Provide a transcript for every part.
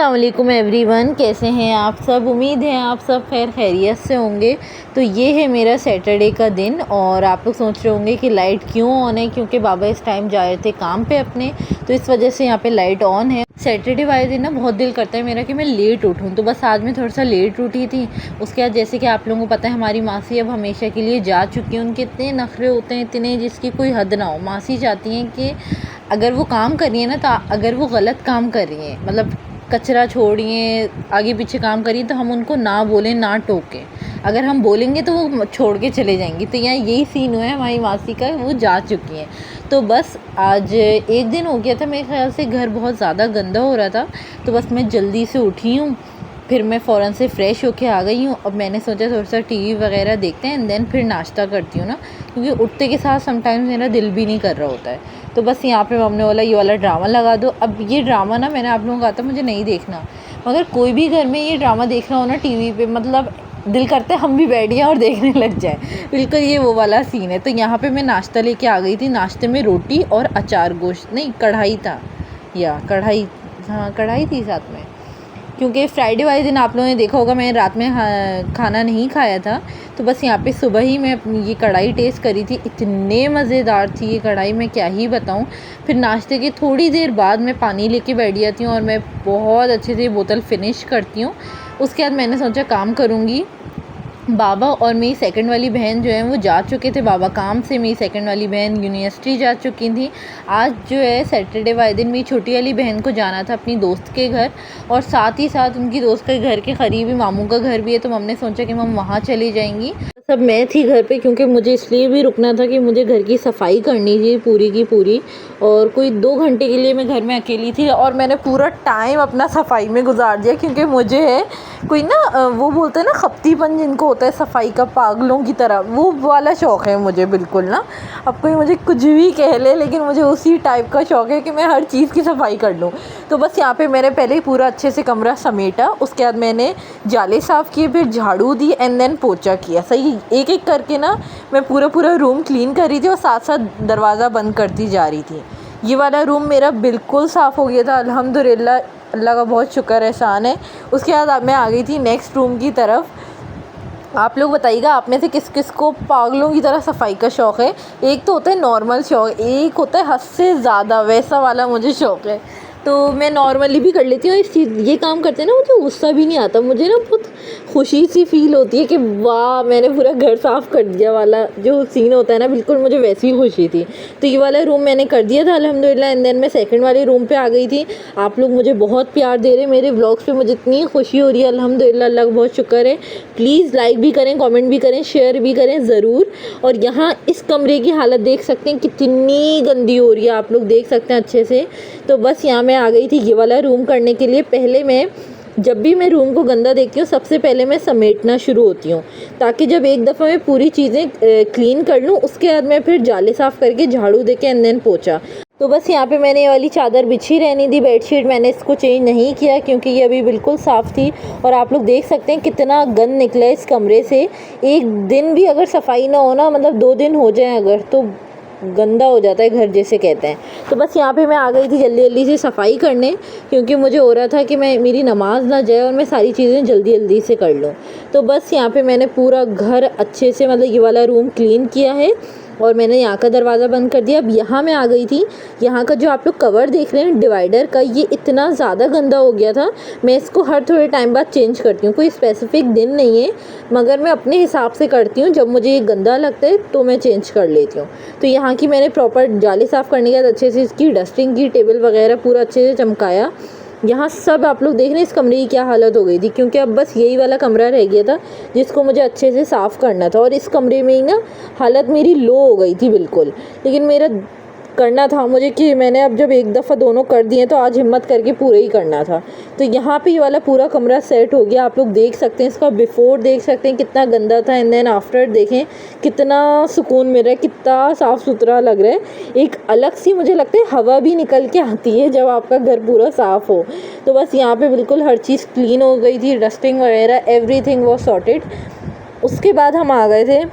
अस्सलाम वालेकुम एवरीवन, कैसे हैं आप सब। उम्मीद है आप सब खैर खैरियत से होंगे। तो ये है मेरा सैटरडे का दिन और आप लोग सोच रहे होंगे कि लाइट क्यों ऑन है, क्योंकि बाबा इस टाइम जा रहे थे काम पे अपने, तो इस वजह से यहाँ पे लाइट ऑन है। सैटरडे वाले दिन ना बहुत दिल करता है मेरा कि मैं लेट उठूँ, तो बस आज मैं थोड़ा सा लेट उठी थी। उसके बाद जैसे कि आप लोगों को पता है हमारी मासी अब हमेशा के लिए जा चुकी हैं। उनके इतने नखरे होते हैं, इतने जिसकी कोई हद ना हो। मासी चाहती हैं कि अगर वो काम कर रही है ना, तो अगर वो गलत काम कर रही है, मतलब कचरा छोड़िए, आगे पीछे काम करिए, तो हम उनको ना बोलें, ना टोकें। अगर हम बोलेंगे तो वो छोड़ के चले जाएंगी। तो यहाँ यही सीन हुआ है हमारी मासी का, वो जा चुकी हैं। तो बस आज एक दिन हो गया था, मेरे ख्याल से घर बहुत ज़्यादा गंदा हो रहा था, तो बस मैं जल्दी से उठी हूँ। फिर मैं फ़ौरन से फ़्रेश होके आ गई हूँ। अब मैंने सोचा थोड़ा सा टीवी वगैरह देखते हैं एंड देन फिर नाश्ता करती हूँ ना, क्योंकि उठते के साथ समटाइम्स मेरा दिल भी नहीं कर रहा होता है। तो बस यहाँ पे मम्मी बोला ये वाला ड्रामा लगा दो। अब ये ड्रामा ना मैंने आप लोगों को कहा था मुझे नहीं देखना, मगर कोई भी घर में ये ड्रामा देख रहा हो ना टीवी पे, मतलब दिल करता है हम भी बैठ जाएं और देखने लग जाएं। बिल्कुल ये वो वाला सीन है। तो यहाँ पे मैं नाश्ता लेके आ गई थी। नाश्ते में रोटी और अचार, गोश्त नहीं कढ़ाई था, या कढ़ाई, हाँ कढ़ाई थी साथ में, क्योंकि फ्राइडे वाले दिन आप लोगों ने देखा होगा मैंने रात में खाना नहीं खाया था। तो बस यहाँ पे सुबह ही मैं अपनी ये कढ़ाई टेस्ट करी थी, इतने मज़ेदार थी ये कढ़ाई, मैं क्या ही बताऊँ। फिर नाश्ते के थोड़ी देर बाद मैं पानी लेके बैठ जाती हूँ और मैं बहुत अच्छे से बोतल फिनिश करती हूँ। उसके बाद मैंने सोचा काम करूँगी। बाबा और मेरी सेकंड वाली बहन जो है वो जा चुके थे बाबा काम से। मेरी सेकंड वाली बहन यूनिवर्सिटी जा चुकी थी। आज जो है सैटरडे वाले दिन मेरी छोटी वाली बहन को जाना था अपनी दोस्त के घर, और साथ ही साथ उनकी दोस्त के घर के करीब ही मामू का घर भी है। तो हमने सोचा कि हम वहाँ चली जाएंगी। सब मैं थी घर पे, क्योंकि मुझे इसलिए भी रुकना था कि मुझे घर की सफाई करनी थी पूरी की पूरी, और कोई 2 घंटे के लिए मैं घर में अकेली थी और मैंने पूरा टाइम अपना सफाई में गुजार दिया। क्योंकि मुझे है कोई ना वो बोलते हैं ना खप्तीपन जिनको होता है सफाई का, पागलों की तरह, वो वाला शौक़ है मुझे बिल्कुल ना। अब कोई मुझे कुछ भी कह ले, लेकिन मुझे उसी टाइप का शौक़ है कि मैं हर चीज़ की सफाई कर लूँ। तो बस यहाँ पे मैंने पहले ही पूरा अच्छे से कमरा समेटा, उसके बाद मैंने जाले साफ़ किए, फिर झाड़ू दी एंड देन पोछा किया। सही एक एक करके ना मैं पूरा रूम क्लीन कर रही थी और साथ साथ दरवाज़ा बंद करती जा रही थी। ये वाला रूम मेरा बिल्कुल साफ़ हो गया था अल्हम्दुलिल्लाह, अल्लाह का बहुत शुक्र एहसान है। उसके बाद मैं आ गई थी नेक्स्ट रूम की तरफ। आप लोग बताइएगा आप में से किस किस को पागलों की तरह सफाई का शौक़ है। एक तो होता है नॉर्मल शौक़, एक होता है हद से ज़्यादा, वैसा वाला मुझे शौक़ है। तो मैं नॉर्मली भी कर लेती हूँ इस चीज़, ये काम करते हैं ना मुझे गुस्सा भी नहीं आता, मुझे ना बहुत खुशी सी फील होती है कि वाह मैंने पूरा घर साफ़ कर दिया वाला जो सीन होता है ना, बिल्कुल मुझे वैसी ही खुशी थी। तो ये वाला रूम मैंने कर दिया था अल्हम्दुलिल्लाह एंड देन मैं सेकंड वाले रूम पे आ गई थी। आप लोग मुझे बहुत प्यार दे रहे हैं मेरे व्लॉग्स पे, मुझे इतनी खुशी हो रही है अल्हम्दुलिल्लाह, अल्लाह का बहुत शुक्र है। प्लीज़ लाइक भी करें, कमेंट भी करें, शेयर भी करें ज़रूर। और यहाँ इस कमरे की हालत देख सकते हैं कितनी गंदी हो रही है, आप लोग देख सकते हैं अच्छे से। तो बस यहाँ मैं आ गई थी ये वाला रूम करने के लिए। पहले मैं जब भी मैं रूम को गंदा देखती हूँ सबसे पहले मैं समेटना शुरू होती हूँ, ताकि जब एक दफ़ा मैं पूरी चीज़ें क्लीन कर लूँ उसके बाद मैं फिर जाले साफ़ करके झाड़ू दे के एंड देन पोछा। तो बस यहाँ पे मैंने ये वाली चादर बिछी रहनी दी, बेडशीट मैंने इसको चेंज नहीं किया क्योंकि ये अभी बिल्कुल साफ़ थी। और आप लोग देख सकते हैं कितना गंद निकला है इस कमरे से। एक दिन भी अगर सफाई ना हो ना, मतलब 2 दिन हो जाए अगर, तो गंदा हो जाता है घर जैसे कहते हैं। तो बस यहाँ पे मैं आ गई थी जल्दी जल्दी से सफाई करने, क्योंकि मुझे हो रहा था कि मेरी नमाज़ ना जाए और मैं सारी चीज़ें जल्दी जल्दी से कर लूँ। तो बस यहाँ पे मैंने पूरा घर अच्छे से, मतलब ये वाला रूम क्लीन किया है और मैंने यहाँ का दरवाज़ा बंद कर दिया। अब यहाँ मैं आ गई थी, यहाँ का जो आप लोग कवर देख रहे हैं डिवाइडर का, ये इतना ज़्यादा गंदा हो गया था। मैं इसको हर थोड़े टाइम बाद चेंज करती हूँ, कोई स्पेसिफिक दिन नहीं है, मगर मैं अपने हिसाब से करती हूँ। जब मुझे ये गंदा लगता है तो मैं चेंज कर लेती हूँ। तो यहाँ की मैंने प्रॉपर जाली साफ़ करने के बाद अच्छे से इसकी डस्टिंग की, टेबल वगैरह पूरा अच्छे से चमकाया। यहाँ सब आप लोग देख रहे हैं इस कमरे की क्या हालत हो गई थी, क्योंकि अब बस यही वाला कमरा रह गया था जिसको मुझे अच्छे से साफ़ करना था। और इस कमरे में ही ना हालत मेरी लो हो गई थी बिल्कुल, लेकिन मेरा करना था मुझे कि मैंने अब जब एक दफ़ा दोनों कर दिए तो आज हिम्मत करके पूरा ही करना था। तो यहाँ पे ये वाला पूरा कमरा सेट हो गया। आप लोग देख सकते हैं इसका बिफ़ोर, देख सकते हैं कितना गंदा था एंड देन आफ्टर देखें कितना सुकून मिल रहा है, कितना साफ़ सुथरा लग रहा है। एक अलग सी मुझे लगता है हवा भी निकल के आती है जब आपका घर पूरा साफ़ हो। तो बस यहाँ पर बिल्कुल हर चीज़ क्लीन हो गई थी, डस्टिंग वगैरह एवरीथिंग वॉज सॉर्टेड। उसके बाद हम आ गए थे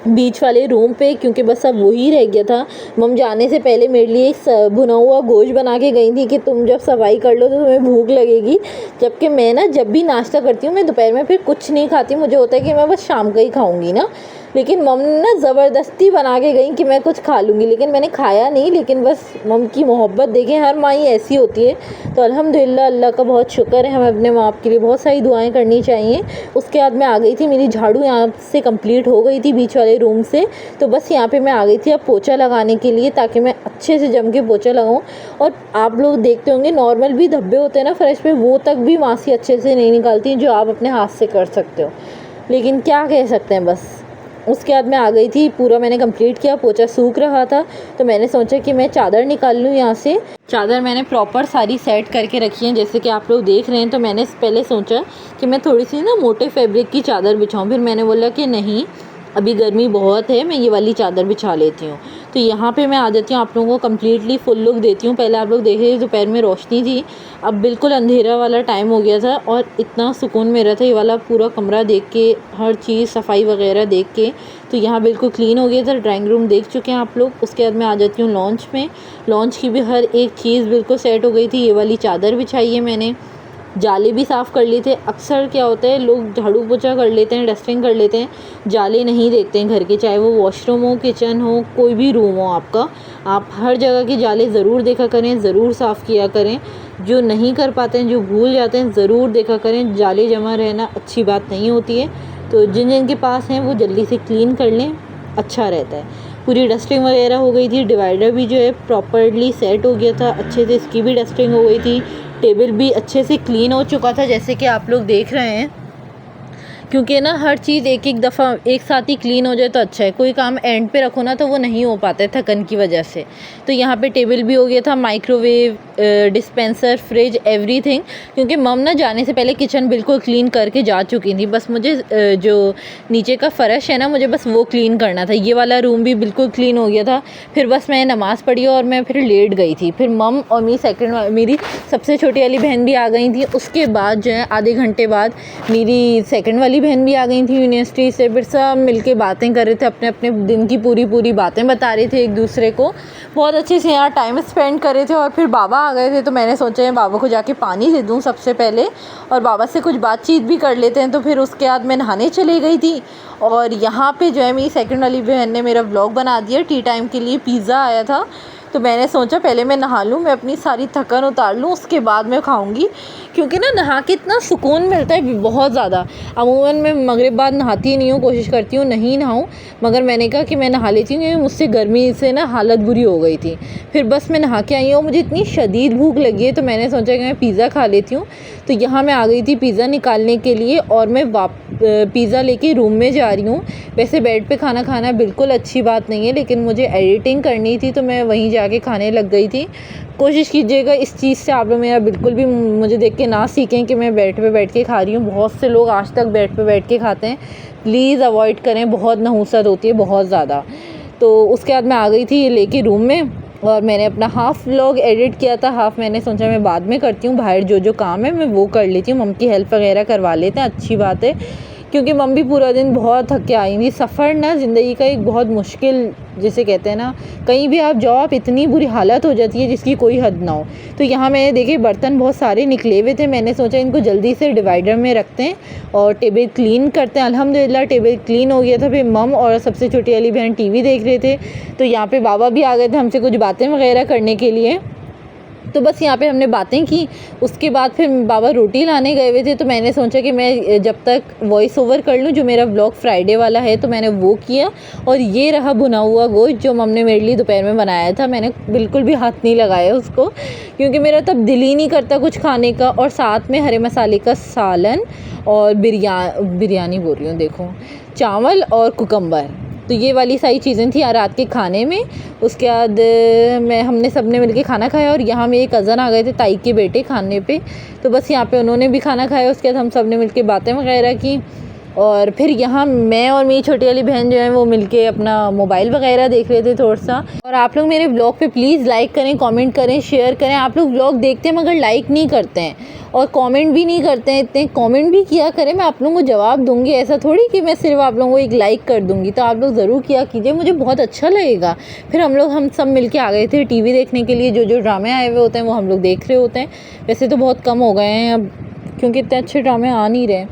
बीच वाले रूम पे, क्योंकि बस अब वही रह गया था। मम जाने से पहले मेरे लिए एक भुना हुआ गोश्त बना के गई थी कि तुम जब सफाई कर लो तो तुम्हें भूख लगेगी। जबकि मैं ना जब भी नाश्ता करती हूँ मैं दोपहर में फिर कुछ नहीं खाती, मुझे होता है कि मैं बस शाम का ही खाऊंगी ना। लेकिन मम ने ना ज़बरदस्ती बना के गई कि मैं कुछ खा लूँगी, लेकिन मैंने खाया नहीं। लेकिन बस मम की मोहब्बत देखें, हर माँ ही ऐसी होती है। तो अल्हम्दुलिल्लाह, अल्लाह का बहुत शुक्र है। हमें अपने माँ बाप के लिए बहुत सारी दुआएं करनी चाहिए। उसके बाद मैं आ गई थी, मेरी झाड़ू यहाँ से कंप्लीट हो गई थी बीच वाले रूम से। तो बस यहाँ पे मैं आ गई थी अब पोछा लगाने के लिए, ताकि मैं अच्छे से जम के पोछा लगाऊँ। और आप लोग देखते होंगे नॉर्मल भी धब्बे होते हैं ना फर्श पे, वो तक भी मासी अच्छे से नहीं निकालती जो आप अपने हाथ से कर सकते हो। लेकिन क्या कह सकते हैं, बस उसके बाद मैं आ गई थी, पूरा मैंने कंप्लीट किया, पोछा सूख रहा था। तो मैंने सोचा कि मैं चादर निकाल लूँ यहाँ से। चादर मैंने प्रॉपर सारी सेट करके रखी है, जैसे कि आप लोग देख रहे हैं। तो मैंने पहले सोचा कि मैं थोड़ी सी ना मोटे फैब्रिक की चादर बिछाऊँ, फिर मैंने बोला कि नहीं, अभी गर्मी बहुत है, मैं ये वाली चादर बिछा लेती हूँ। तो यहाँ पे मैं आ जाती हूँ, आप लोगों को कम्प्लीटली फुल लुक देती हूँ। पहले आप लोग देख रहे थे दोपहर में रोशनी थी, अब बिल्कुल अंधेरा वाला टाइम हो गया था। और इतना सुकून मेरा था ये वाला पूरा कमरा देख के, हर चीज़ सफाई वगैरह देख के। तो यहाँ बिल्कुल क्लीन हो गया था। ड्राइंग रूम देख चुके हैं आप लोग। उसके बाद मैं आ जाती हूँ लॉन्च में। लॉन्च की भी हर एक चीज़ बिल्कुल सेट हो गई थी। ये वाली चादर बिछाई है मैंने, जाले भी साफ़ कर लिए थे। अक्सर क्या होता है, लोग झाड़ू पोछा कर लेते हैं, डस्टिंग कर लेते हैं, जाले नहीं देखते हैं घर के, चाहे वो वॉशरूम हो, किचन हो, कोई भी रूम हो आपका। आप हर जगह के जाले ज़रूर देखा करें, ज़रूर साफ़ किया करें। जो नहीं कर पाते हैं, जो भूल जाते हैं, ज़रूर देखा करें। जाले जमा रहना अच्छी बात नहीं होती है। तो जिन जिन के पास हैं वो जल्दी से क्लीन कर लें, अच्छा रहता है। पूरी डस्टिंग वगैरह हो गई थी। डिवाइडर भी जो है प्रॉपर्ली सेट हो गया था अच्छे से, इसकी भी डस्टिंग हो गई थी। टेबल भी अच्छे से क्लीन हो चुका था, जैसे कि आप लोग देख रहे हैं। क्योंकि ना हर चीज़ एक एक दफ़ा एक साथ ही क्लीन हो जाए तो अच्छा है। कोई काम एंड पे रखो ना तो वो नहीं हो पाता है थकन की वजह से। तो यहाँ पे टेबल भी हो गया था, माइक्रोवेव, डिस्पेंसर, फ्रिज, एवरीथिंग। क्योंकि मम ना जाने से पहले किचन बिल्कुल क्लीन करके जा चुकी थी। बस मुझे जो नीचे का फ़र्श है ना, मुझे बस वो क्लीन करना था। ये वाला रूम भी बिल्कुल क्लीन हो गया था। फिर बस मैं नमाज़ पढ़ी और मैं फिर लेट गई थी। फिर मम और मेरी सबसे छोटी वाली बहन भी आ गई थी। उसके बाद जो है आधे घंटे बाद मेरी सेकंड वाली बहन भी आ गई थी यूनिवर्सिटी से। फिर सब मिलके बातें कर रहे थे, अपने अपने दिन की पूरी बातें बता रहे थे एक दूसरे को। बहुत अच्छे से यहाँ टाइम स्पेंड कर रहे थे। और फिर बाबा आ गए थे, तो मैंने सोचा है बाबा को जाके पानी दे दूँ सबसे पहले, और बाबा से कुछ बातचीत भी कर लेते हैं। तो फिर उसके बाद मैं नहाने चली गई थी। और यहाँ पे जो है मेरी सेकंड वाली बहन ने मेरा व्लॉग बना दिया। टी टाइम के लिए पिज़्ज़ा आया था, तो मैंने सोचा पहले मैं नहा लूँ, मैं अपनी सारी थकान उतार लूँ, उसके बाद मैं खाऊंगी। क्योंकि ना नहा के इतना सुकून मिलता है बहुत ज़्यादा। अमूमन मैं मगरिब बाद नहाती नहीं हूँ, कोशिश करती हूँ नहीं नहाऊँ, मगर मैंने कहा कि मैं नहा लेती हूँ क्योंकि मुझसे गर्मी से ना हालत बुरी हो गई थी। फिर बस मैं नहा के आई हूँ, मुझे इतनी शदीद भूख लगी है, तो मैंने सोचा कि मैं पिज़्ज़ा खा लेती हूँ। तो यहाँ मैं आ गई थी पिज़्ज़ा निकालने के लिए, और मैं पिज़्ज़ा लेके रूम में जा रही हूँ। वैसे बेड पे खाना खाना बिल्कुल अच्छी बात नहीं है, लेकिन मुझे एडिटिंग करनी थी तो मैं वहीं जाके खाने लग गई थी। कोशिश कीजिएगा इस चीज़ से आप लोग मेरा बिल्कुल भी मुझे देख के ना सीखें कि मैं बेड पे बैठ के खा रही हूँ। बहुत से लोग आज तक बेड पे बैठ के खाते हैं, प्लीज़ अवॉइड करें, बहुत नहुसत होती है बहुत ज़्यादा। तो उसके बाद मैं आ गई थी ये लेके रूम में, और मैंने अपना हाफ़ व्लॉग एडिट किया था, हाफ़ मैंने सोचा मैं बाद में करती हूँ। बाहर जो काम है मैं वो कर लेती हूँ, मम की हेल्प वगैरह करवा लेते हैं, अच्छी बात है। क्योंकि मम भी पूरा दिन बहुत थक के आई थी। सफ़र ना ज़िंदगी का एक बहुत मुश्किल, जिसे कहते हैं ना, कहीं भी आप जाओ आप इतनी बुरी हालत हो जाती है जिसकी कोई हद ना हो। तो यहाँ मैंने देखे बर्तन बहुत सारे निकले हुए थे, मैंने सोचा इनको जल्दी से डिवाइडर में रखते हैं और टेबल क्लीन करते हैं। अल्हम्दुलिल्लाह टेबल क्लीन हो गया था। फिर मम और सबसे छोटी वाली बहन टीवी देख रहे थे। तो यहाँ पे बाबा भी आ गए थे हमसे कुछ बातें वगैरह करने के लिए। तो बस यहाँ पे हमने बातें की। उसके बाद फिर बाबा रोटी लाने गए हुए थे, तो मैंने सोचा कि मैं जब तक वॉइस ओवर कर लूँ जो मेरा व्लॉग फ्राइडे वाला है, तो मैंने वो किया। और ये रहा भुना हुआ गोश्त जो मम ने मेरे लिए दोपहर में बनाया था। मैंने बिल्कुल भी हाथ नहीं लगाया उसको, क्योंकि मेरा तब दिल ही नहीं करता कुछ खाने का। और साथ में हरे मसाले का सालन और बिरयानी बोल रही हूँ, देखो, चावल और कुकम्बर। तो ये वाली सारी चीज़ें थी रात के खाने में। उसके बाद हमने सब ने मिलके खाना खाया। और यहाँ मेरे कज़न आ गए थे, ताई के बेटे, खाने पे। तो बस यहाँ पे उन्होंने भी खाना खाया। उसके बाद हम सब ने मिलके बातें वगैरह की। और फिर यहाँ मैं और मेरी छोटी वाली बहन जो है वो मिलके अपना मोबाइल वगैरह देख रहे थे थोड़ा सा। और आप लोग मेरे ब्लॉग पे प्लीज़ लाइक करें, कमेंट करें, शेयर करें। आप लोग ब्लॉग देखते हैं मगर लाइक नहीं करते हैं और कमेंट भी नहीं करते हैं। इतने कमेंट भी किया करें, मैं आप लोगों को जवाब दूंगी, ऐसा थोड़ी कि मैं सिर्फ आप लोगों को एक लाइक कर दूंगी। तो आप लोग ज़रूर किया कीजिए, मुझे बहुत अच्छा लगेगा। फिर हम सब मिलके आ गए थे टीवी देखने के लिए। जो ड्रामे आए हुए होते हैं वो हम लोग देख रहे होते हैं। वैसे तो बहुत कम हो गए हैं अब, क्योंकि इतने अच्छे ड्रामे आ नहीं रहे।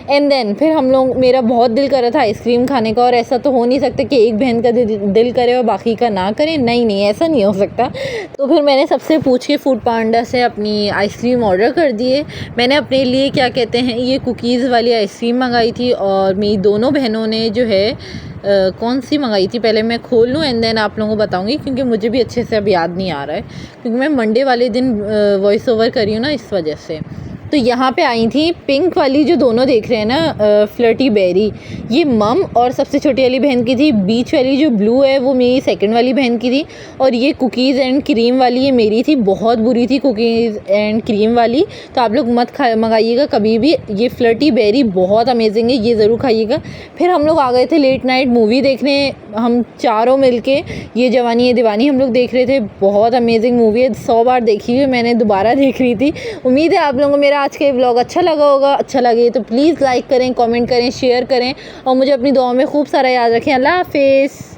एंड देन फिर हम लोग, मेरा बहुत दिल कर रहा था आइसक्रीम खाने का, और ऐसा तो हो नहीं सकता कि एक बहन का दिल करे और बाकी का ना करे। नहीं, ऐसा नहीं हो सकता। तो फिर मैंने सबसे पूछ के फूड पांडा से अपनी आइसक्रीम ऑर्डर कर दिए। मैंने अपने लिए क्या कहते हैं ये कुकीज़ वाली आइसक्रीम मंगाई थी, और मेरी दोनों बहनों ने जो है कौन सी मंगाई थी पहले मैं खोल लूँ एंड देन आप लोगों को बताऊँगी, क्योंकि मुझे भी अच्छे से अब याद नहीं आ रहा है, क्योंकि मैं मंडे वाले दिन वॉइस ओवर कर रही हूँ ना, इस वजह से। तो यहाँ पे आई थी पिंक वाली, जो दोनों देख रहे हैं ना, फ्लर्टी बेरी, ये मम और सबसे छोटी वाली बहन की थी। बीच वाली जो ब्लू है वो मेरी सेकंड वाली बहन की थी, और ये कुकीज़ एंड क्रीम वाली ये मेरी थी। बहुत बुरी थी कुकीज़ एंड क्रीम वाली, तो आप लोग मत मंगाइएगा कभी भी। ये फ्लर्टी बेरी बहुत अमेजिंग है, ये ज़रूर खाइएगा। फिर हम लोग आ गए थे लेट नाइट मूवी देखने, हम चारों मिलके ये जवानी है दीवानी हम लोग देख रहे थे। बहुत अमेजिंग मूवी है, 100 बार देखी हुई, मैंने दोबारा देख रही थी। उम्मीद है आप लोगों को मेरा आज का ये व्लॉग अच्छा लगा होगा। अच्छा लगे तो प्लीज़ लाइक करें, कमेंट करें, शेयर करें, और मुझे अपनी दुआओं में खूब सारा याद रखें। अल्लाह हाफिज़।